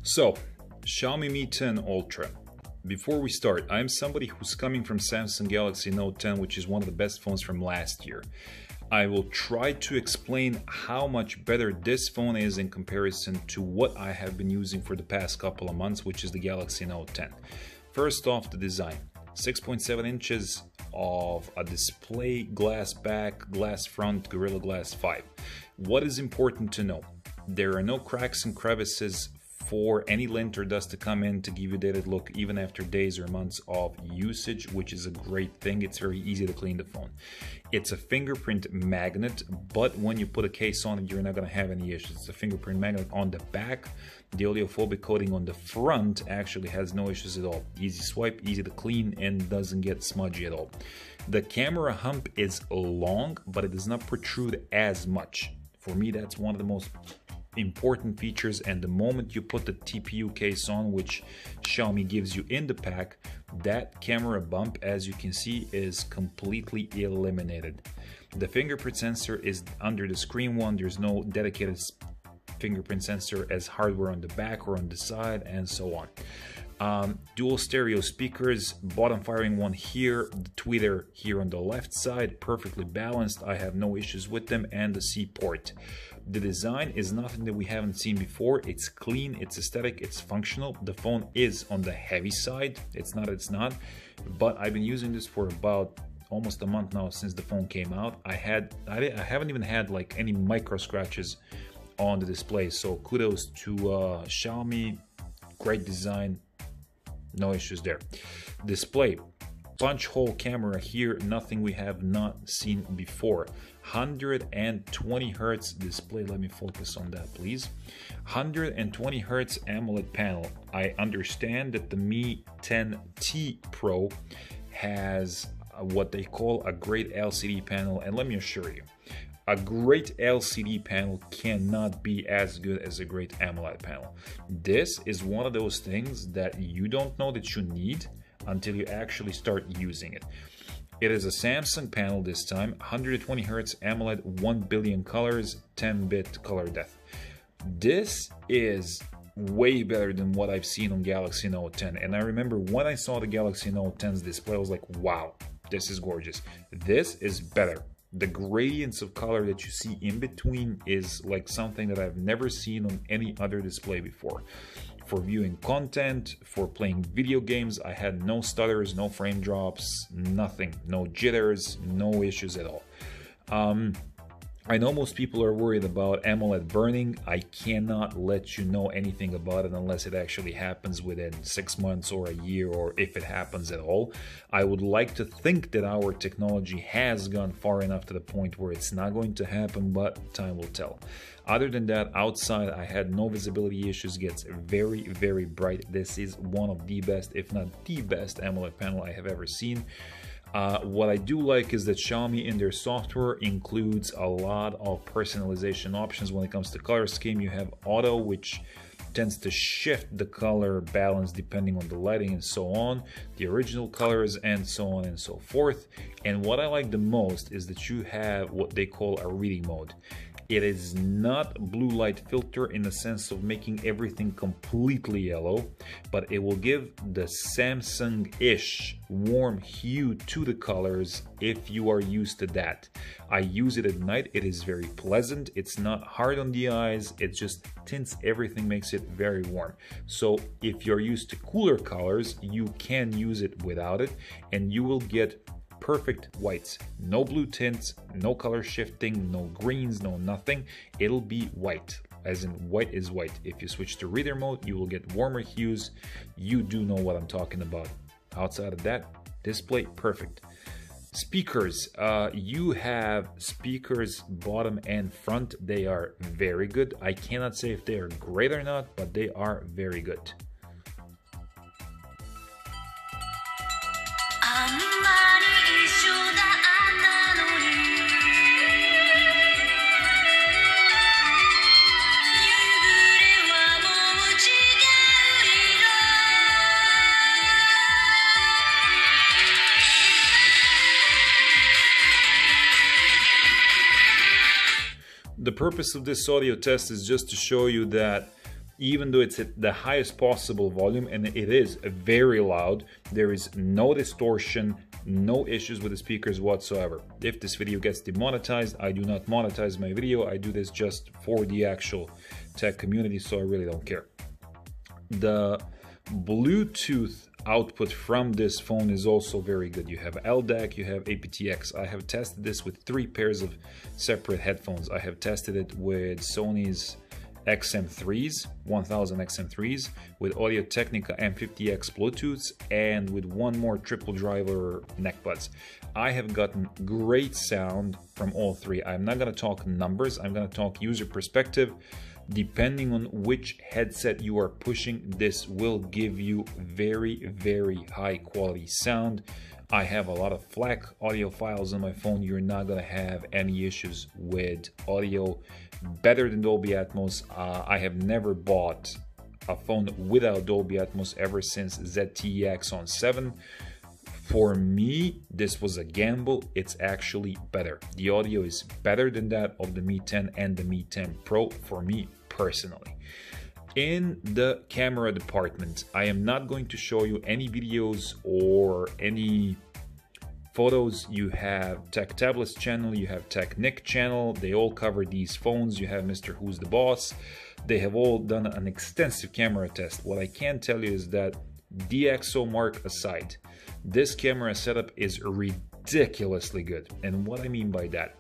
So, Xiaomi Mi 10 Ultra. Before we start, I'm somebody who's coming from Samsung Galaxy Note 10, which is one of the best phones from last year. I will try to explain how much better this phone is in comparison to what I have been using for the past couple of months, which is the Galaxy Note 10. First off, the design. 6.7 inches of a display, glass back, glass front, Gorilla Glass 5. What is important to know? There are no cracks and crevices for any lint or dust to come in to give you a dated look even after days or months of usage, which is a great thing. It's very easy to clean the phone. It's a fingerprint magnet, but when you put a case on it, you're not going to have any issues. It's a fingerprint magnet on the back. The oleophobic coating on the front actually has no issues at all. Easy swipe, easy to clean, and doesn't get smudgy at all. The camera hump is long, but it does not protrude as much. For me, that's one of the most important features, and the moment you put the TPU case on, which Xiaomi gives you in the pack, that camera bump, as you can see, is completely eliminated. The fingerprint sensor is under the screen one. There's no dedicated fingerprint sensor as hardware on the back or on the side, and so on. Dual stereo speakers, bottom firing one here, the tweeter here on the left side, perfectly balanced. I have no issues with them, and the C port. The design is nothing that we haven't seen before. It's clean, it's aesthetic, it's functional. The phone is on the heavy side. It's not, but I've been using this for about almost a month now since the phone came out. I haven't even had like any micro scratches on the display. So kudos to Xiaomi. Great design, no issues there. Display. Punch hole camera here, nothing we have not seen before. 120 Hertz display. Let me focus on that, please. 120 Hertz AMOLED panel. I understand that the Mi 10T Pro has what they call a great LCD panel, and let me assure you, a great LCD panel cannot be as good as a great AMOLED panel. This is one of those things that you don't know that you need until you actually start using it. It is a Samsung panel this time, 120 Hz AMOLED, 1 billion colors, 10-bit color depth. This is way better than what I've seen on Galaxy Note 10. And I remember when I saw the Galaxy Note 10's display, I was like, wow, this is gorgeous. This is better. The gradients of color that you see in between is like something that I've never seen on any other display before. For viewing content, for playing video games, I had no stutters, no frame drops, nothing, no jitters, no issues at all. I know most people are worried about AMOLED burning. I cannot let you know anything about it unless it actually happens within 6 months or a year, or if it happens at all. I would like to think that our technology has gone far enough to the point where it's not going to happen, but time will tell. Other than that, outside I had no visibility issues. Gets very, very bright. This is one of the best, if not the best, AMOLED panel I have ever seen. What I do like is that Xiaomi in their software includes a lot of personalization options when it comes to color scheme. You have auto, which tends to shift the color balance depending on the lighting and so on, the original colors, and so on and so forth. And what I like the most is that you have what they call a reading mode. It is not blue light filter in the sense of making everything completely yellow, but it will give the Samsung-ish warm hue to the colors if you are used to that. I use it at night. It is very pleasant. It's not hard on the eyes. It just tints everything, makes it very warm. So if you're used to cooler colors, you can use it without it, and you will get perfect whites. No blue tints, no color shifting, no greens, no nothing. It'll be white, as in white is white. If you switch to reader mode, you will get warmer hues. You do know what I'm talking about. Outside of that, display perfect. Speakers, you have speakers bottom and front. They are very good. I cannot say if they are great or not, but they are very good. The purpose of this audio test is just to show you that even though it's at the highest possible volume, and it is very loud. There is no distortion, no issues with the speakers whatsoever. If this video gets demonetized, I do not monetize my video. I do this just for the actual tech community, so I really don't care. The Bluetooth output from this phone is also very good. You have LDAC, you have aptX. I have tested this with 3 pairs of separate headphones. I have tested it with Sony's XM3s, 1000 XM3s, with Audio-Technica M50X Bluetooths, and with one more triple driver neck buds. I have gotten great sound from all 3. I'm not going to talk numbers, I'm going to talk user perspective. Depending on which headset you are pushing, this will give you very, very high quality sound. I have a lot of FLAC audio files on my phone. You're not going to have any issues with audio. Better than Dolby Atmos. I have never bought a phone without Dolby Atmos ever since ZTE Axon 7. For me, this was a gamble. It's actually better. The audio is better than that of the Mi 10 and the Mi 10 Pro for me personally. In the camera department, I am not going to show you any videos or any photos. You have Tech Tablets channel, you have Tech Nick channel. They all cover these phones. You have Mr. Who's the Boss. They have all done an extensive camera test. What I can tell you is that DxO Mark aside, this camera setup is ridiculously good. And what I mean by that,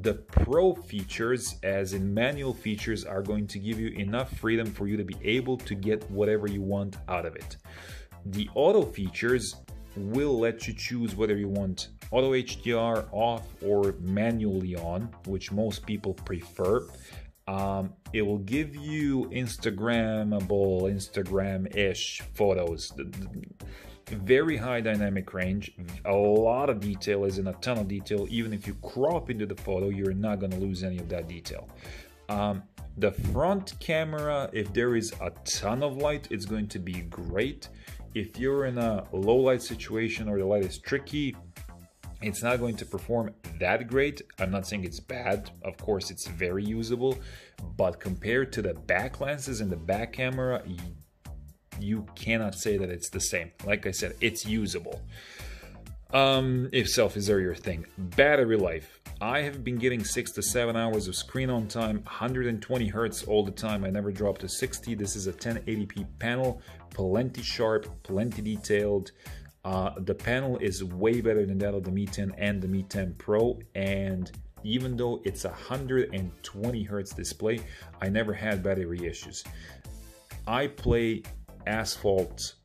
the Pro features, as in manual features, are going to give you enough freedom for you to be able to get whatever you want out of it. The auto features will let you choose whether you want auto HDR off or manually on, which most people prefer. It will give you Instagrammable, Instagram-ish photos. Very high dynamic range, a lot of detail, is in a ton of detail. Even if you crop into the photo, you're not going to lose any of that detail. The front camera, if there is a ton of light, it's going to be great. If you're in a low light situation or the light is tricky, it's not going to perform that great. I'm not saying it's bad. Of course, it's very usable, but compared to the back lenses and the back camera, you cannot say that it's the same. Like I said, it's usable. If selfies are your thing. Battery life. I have been getting 6 to 7 hours of screen on time, 120 Hertz all the time. I never dropped to 60. This is a 1080p panel, plenty sharp, plenty detailed. The panel is way better than that of the Mi 10 and the Mi 10 Pro, and even though it's a 120 Hertz display, I never had battery issues. I play Asphalt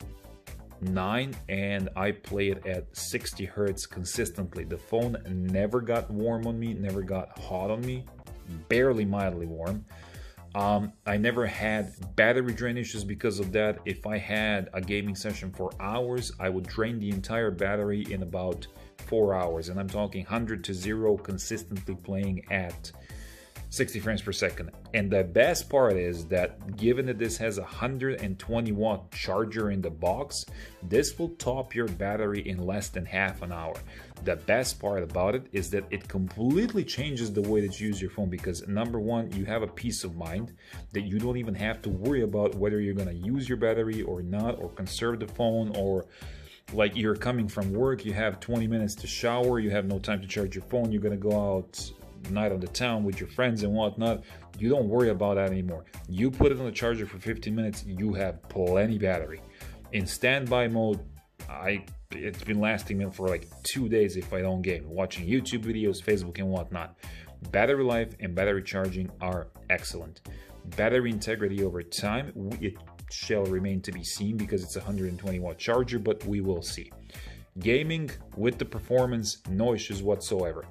9 and I play it at 60 Hertz consistently. The phone never got warm on me, never got hot on me, barely mildly warm. I never had battery drain issues because of that. If I had a gaming session for hours, I would drain the entire battery in about 4 hours, and I'm talking 100 to 0 consistently playing at 60 frames per second. And the best part is that given that this has a 120 watt charger in the box, this will top your battery in less than half an hour. The best part about it is that it completely changes the way that you use your phone, because number one, you have a peace of mind that you don't even have to worry about whether you're going to use your battery or not, or conserve the phone, or like you're coming from work, you have 20 minutes to shower, you have no time to charge your phone, you're going to go out night on the town with your friends and whatnot. You don't worry about that anymore. You put it on the charger for 15 minutes, you have plenty battery. In standby mode, it's been lasting me for like 2 days if I don't game, watching YouTube videos, Facebook and whatnot. Battery life and battery charging are excellent. Battery integrity over time, it shall remain to be seen because it's a 120 watt charger, but we will see. Gaming with the performance, no issues whatsoever.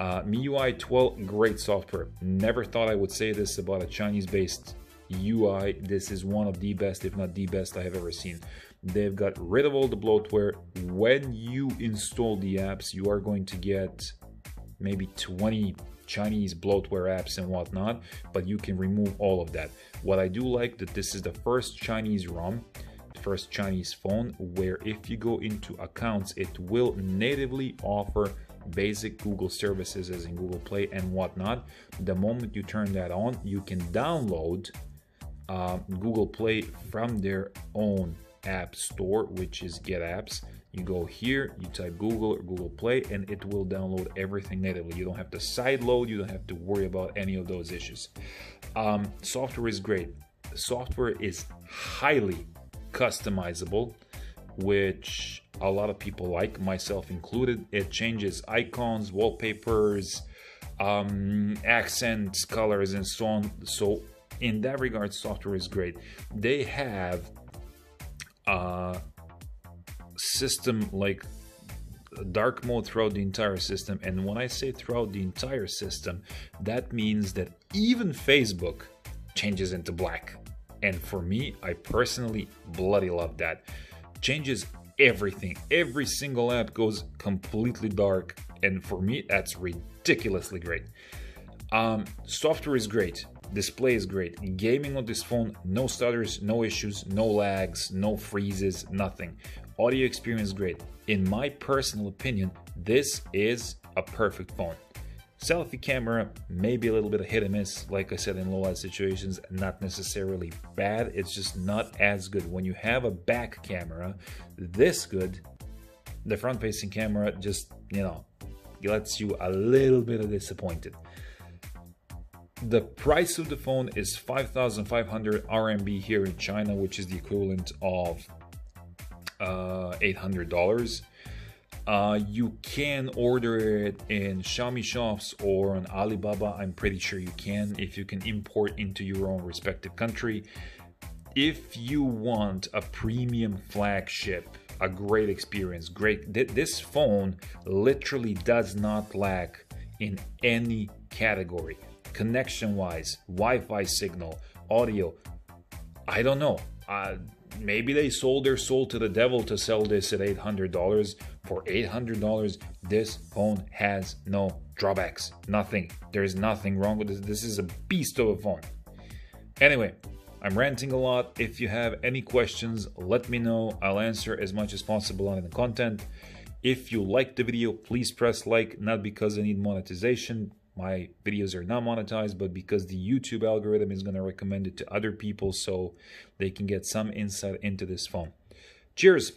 MIUI 12, great software. Never thought I would say this about a Chinese-based UI. This is one of the best, if not the best, I have ever seen. They've got rid of all the bloatware. When you install the apps, you are going to get maybe 20 Chinese bloatware apps and whatnot, but you can remove all of that. What I do like that this is the first Chinese ROM, first Chinese phone, where if you go into accounts, it will natively offer basic Google services as in Google Play and whatnot. The moment you turn that on, you can download Google Play from their own app store, which is Get Apps. You go here, you type Google or Google Play, and it will download everything natively. You don't have to sideload, you don't have to worry about any of those issues. Software is great. Software is highly customizable, which a lot of people like, myself included. It changes icons, wallpapers, accents, colors, and so on. So in that regard, software is great. They have a system like dark mode throughout the entire system, and when I say throughout the entire system, that means that even Facebook changes into black. And for me, I personally bloody love that. Changes everything. Every single app goes completely dark, and for me, that's ridiculously great. Software is great. Display is great. Gaming on this phone, no stutters, no issues, no lags, no freezes, nothing. Audio experience great. In my personal opinion, this is a perfect phone. Selfie camera, maybe a little bit of hit and miss, like I said, in low light situations, not necessarily bad, it's just not as good. When you have a back camera this good, the front facing camera just, lets you a little bit disappointed. The price of the phone is 5,500 RMB here in China, which is the equivalent of $800. You can order it in Xiaomi shops or on Alibaba. I'm pretty sure you can, if you can import into your own respective country. If you want a premium flagship, a great experience, this phone literally does not lack in any category. Connection wise, Wi-Fi signal, audio, I don't know. Maybe they sold their soul to the devil to sell this at $800. For $800, this phone has no drawbacks. Nothing. There's nothing wrong with this. This is a beast of a phone. Anyway, I'm ranting a lot. If you have any questions, let me know. I'll answer as much as possible on the content. If you liked the video, please press like, not because I need monetization. My videos are not monetized, but because the YouTube algorithm is going to recommend it to other people so they can get some insight into this phone. Cheers!